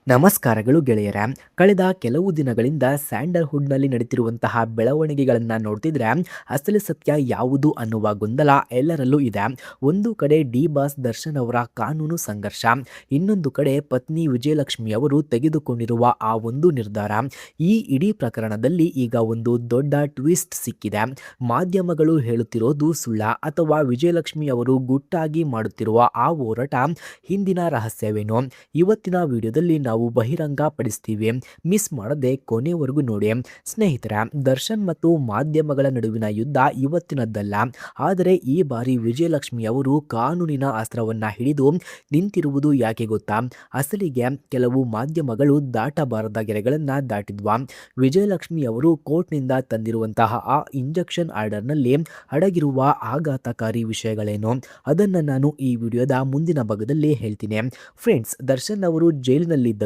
ನಮಸ್ಕಾರಗಳು ಗೆಳೆಯರೇ. ಕಳೆದ ಕೆಲವು ದಿನಗಳಿಂದ ಸ್ಯಾಂಡಲ್‌ವುಡ್‌ನಲ್ಲಿ ನಡೀತಿರುವಂತಹ ಬೆಳವಣಿಗೆಗಳನ್ನು ನೋಡ್ತಿದ್ರೆ ಅಸಲಿ ಸತ್ಯ ಯಾವುದು ಅನ್ನುವ ಗೊಂದಲ ಎಲ್ಲರಲ್ಲೂ ಇದೆ. ಒಂದು ಕಡೆ ಡಿ ಬಾಸ್ ದರ್ಶನ್ ಅವರ ಕಾನೂನು ಸಂಘರ್ಷ, ಇನ್ನೊಂದು ಕಡೆ ಪತ್ನಿ ವಿಜಯಲಕ್ಷ್ಮಿ ಅವರು ತೆಗೆದುಕೊಂಡಿರುವ ಆ ಒಂದು ನಿರ್ಧಾರ. ಈ ಇಡೀ ಪ್ರಕರಣದಲ್ಲಿ ಈಗ ಒಂದು ದೊಡ್ಡ ಟ್ವಿಸ್ಟ್ ಸಿಕ್ಕಿದೆ. ಮಾಧ್ಯಮಗಳು ಹೇಳುತ್ತಿರೋದು ಸುಳ್ಳ ಅಥವಾ ವಿಜಯಲಕ್ಷ್ಮಿ ಅವರು ಗುಟ್ಟಾಗಿ ಮಾಡುತ್ತಿರುವ ಆ ಹೋರಾಟ ಹಿಂದಿನ ರಹಸ್ಯವೇನು? ಇವತ್ತಿನ ವಿಡಿಯೋದಲ್ಲಿ ನಾವು ಬಹಿರಂಗ ಪಡಿಸ್ತೀವಿ. ಮಿಸ್ ಮಾಡದೆ ಕೊನೆವರೆಗೂ ನೋಡಿ. ಸ್ನೇಹಿತರೆ, ದರ್ಶನ್ ಮತ್ತು ಮಾಧ್ಯಮಗಳ ನಡುವಿನ ಯುದ್ಧ ಇವತ್ತಿನದ್ದಲ್ಲ. ಆದರೆ ಈ ಬಾರಿ ವಿಜಯಲಕ್ಷ್ಮಿ ಅವರು ಕಾನೂನಿನ ಅಸ್ತ್ರವನ್ನ ಹಿಡಿದು ನಿಂತಿರುವುದು ಯಾಕೆ ಗೊತ್ತಾ? ಅಸಲಿಗೆ ಕೆಲವು ಮಾಧ್ಯಮಗಳು ದಾಟಬಾರದ ಗೆರೆಗಳನ್ನ ದಾಟಿದ್ವ. ವಿಜಯಲಕ್ಷ್ಮಿ ಅವರು ಕೋರ್ಟ್ನಿಂದ ತಂದಿರುವಂತಹ ಆ ಇಂಜೆಕ್ಷನ್ ಆರ್ಡರ್ನಲ್ಲಿ ಅಡಗಿರುವ ಆಘಾತಕಾರಿ ವಿಷಯಗಳೇನು? ಅದನ್ನು ನಾನು ಈ ವಿಡಿಯೋದ ಮುಂದಿನ ಭಾಗದಲ್ಲಿ ಹೇಳ್ತೀನಿ. ಫ್ರೆಂಡ್ಸ್, ದರ್ಶನ್ ಅವರು ಜೈಲಿನಲ್ಲಿದ್ದರು.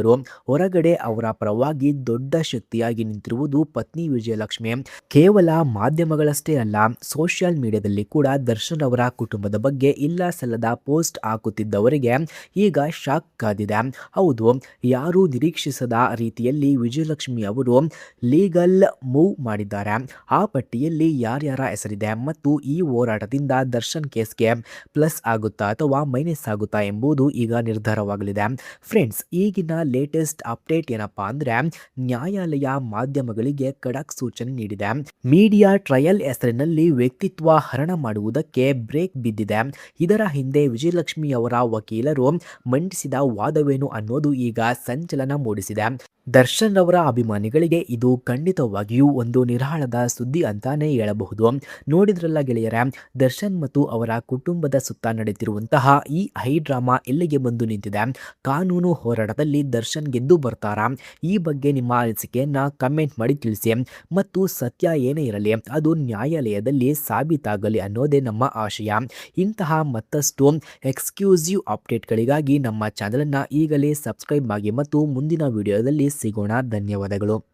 ಹೊರಗಡೆ ಅವರ ಪರವಾಗಿ ದೊಡ್ಡ ಶಕ್ತಿಯಾಗಿ ನಿಂತಿರುವುದು ಪತ್ನಿ ವಿಜಯಲಕ್ಷ್ಮಿ. ಕೇವಲ ಮಾಧ್ಯಮಗಳಷ್ಟೇ ಅಲ್ಲ, ಸೋಷಿಯಲ್ ಮೀಡಿಯಾದಲ್ಲಿ ಕೂಡ ದರ್ಶನ್ ಅವರ ಕುಟುಂಬದ ಬಗ್ಗೆ ಇಲ್ಲ ಸಲ್ಲದ ಪೋಸ್ಟ್ ಹಾಕುತ್ತಿದ್ದವರಿಗೆ ಈಗ ಶಾಕ್ ಕಾದಿದೆ. ಹೌದು, ಯಾರು ನಿರೀಕ್ಷಿಸದ ರೀತಿಯಲ್ಲಿ ವಿಜಯಲಕ್ಷ್ಮಿ ಅವರು ಲೀಗಲ್ ಮೂವ್ ಮಾಡಿದ್ದಾರೆ. ಆ ಪಟ್ಟಿಯಲ್ಲಿ ಯಾರ್ಯಾರ ಹೆಸರಿದೆ ಮತ್ತು ಈ ಹೋರಾಟದಿಂದ ದರ್ಶನ್ ಕೇಸ್ಗೆ ಪ್ಲಸ್ ಆಗುತ್ತಾ ಅಥವಾ ಮೈನಸ್ ಆಗುತ್ತಾ ಎಂಬುದು ಈಗ ನಿರ್ಧಾರವಾಗಲಿದೆ. ಫ್ರೆಂಡ್ಸ್, ಈಗಿನ ಲೇಟೆಸ್ಟ್ ಅಪ್ಡೇಟ್ ಏನಪ್ಪಾ ಅಂದ್ರೆ, ನ್ಯಾಯಾಲಯ ಮಾಧ್ಯಮಗಳಿಗೆ ಖಡಕ್ ಸೂಚನೆ ನೀಡಿದೆ. ಮೀಡಿಯಾ ಟ್ರಯಲ್ ಹೆಸರಿನಲ್ಲಿ ವ್ಯಕ್ತಿತ್ವ ಹರಣ ಮಾಡುವುದಕ್ಕೆ ಬ್ರೇಕ್ ಬಿದ್ದಿದೆ. ಇದರ ಹಿಂದೆ ವಿಜಯಲಕ್ಷ್ಮಿ ಅವರ ವಕೀಲರು ಮಂಡಿಸಿದ ವಾದವೇನು ಅನ್ನೋದು ಈಗ ಸಂಚಲನ ಮೂಡಿಸಿದೆ. ದರ್ಶನ್ ಅವರ ಅಭಿಮಾನಿಗಳಿಗೆ ಇದು ಖಂಡಿತವಾಗಿಯೂ ಒಂದು ನಿರಾಳದ ಸುದ್ದಿ ಅಂತಾನೆ ಹೇಳಬಹುದು. ನೋಡಿದ್ರಲ್ಲ ಗೆಳೆಯರೇ, ದರ್ಶನ್ ಮತ್ತು ಅವರ ಕುಟುಂಬದ ಸುತ್ತ ನಡೆಯುತ್ತಿರುವಂತಹ ಈ ಹೈ ಡ್ರಾಮಾ ಎಲ್ಲಿಗೆ ಬಂದು ನಿಂತಿದೆ? ಕಾನೂನು ಹೋರಾಟದಲ್ಲಿ ದರ್ಶನ್ ಗೆದ್ದು ಬರ್ತಾರಾ? ಈ ಬಗ್ಗೆ ನಿಮ್ಮ ಅನಿಸಿಕೆಯನ್ನ ಕಮೆಂಟ್ ಮಾಡಿ ತಿಳಿಸಿ. ಮತ್ತು ಸತ್ಯ ಏನೇ ಇರಲಿ, ಅದು ನ್ಯಾಯಾಲಯದಲ್ಲಿ ಸಾಬೀತಾಗಲಿ ಅನ್ನೋದೇ ನಮ್ಮ ಆಶಯ. ಇಂತಹ ಮತ್ತಷ್ಟು ಎಕ್ಸ್ಕ್ಲೂಸಿವ್ ಅಪ್ಡೇಟ್ಗಳಿಗಾಗಿ ನಮ್ಮ ಚಾನಲನ್ನು ಈಗಲೇ ಸಬ್ಸ್ಕ್ರೈಬ್ ಆಗಿ ಮತ್ತು ಮುಂದಿನ ವಿಡಿಯೋದಲ್ಲಿ ಸಿಗೋಣ. ಧನ್ಯವಾದಗಳು.